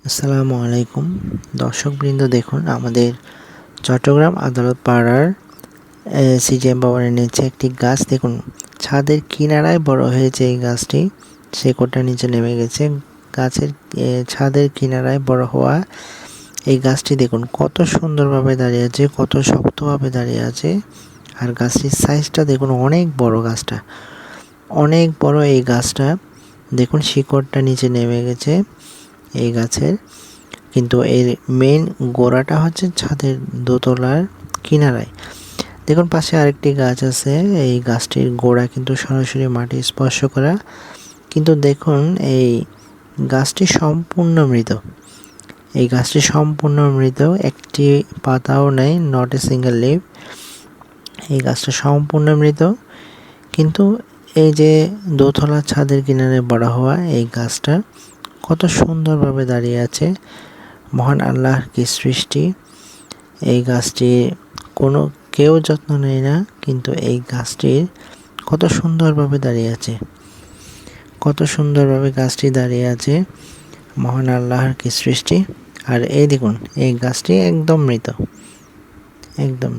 আসসালামু আলাইকুম দর্শকবৃন্দ, দেখুন আমাদের চট্টগ্রাম আদালত পাড়ার সিজিএম ভবনের নিচে একটি গাছ দেখুন, ছাদের কিনারায় বড় হয়েছে এই গাছটি। শেকড়টা নিচে নেমে গেছে। গাছের ছাদের কিনারায় বড় হওয়া এই গাছটি দেখুন কত সুন্দরভাবে দাঁড়িয়ে আছে, কত শক্তভাবে দাঁড়িয়ে আছে। আর গাছটির সাইজটা দেখুন, অনেক বড়। গাছটা অনেক বড়। এই গাছটা দেখুন শিকড়টা নিচে নেমে গেছে এই গাছের, কিন্তু এর মেইন গোড়াটা হচ্ছে ছাদের দোতলার কিনারায়। দেখুন পাশে আরেকটি গাছ আছে, এই গাছটির গোড়া কিন্তু সরাসরি মাটি স্পর্শ করা, কিন্তু দেখুন এই গাছটি সম্পূর্ণ মৃত। এই গাছটি সম্পূর্ণ মৃত, একটি পাতাও নেই, নট এ সিঙ্গেল লিভ। এই গাছটা সম্পূর্ণ মৃত, কিন্তু এই যে দোতলা ছাদের কিনারে বড় হওয়া এই গাছটা কত সুন্দরভাবে দাঁড়িয়ে আছে। মহান আল্লাহর কি সৃষ্টি। এই গাছটি কেউ যত্ন নেয় না, কিন্তু এই গাছটির কত সুন্দরভাবে দাঁড়িয়ে আছে, কত সুন্দরভাবে গাছটি দাঁড়িয়ে আছে। মহান আল্লাহর কি সৃষ্টি। আর এই দেখুন এই গাছটি একদম মৃত, একদম।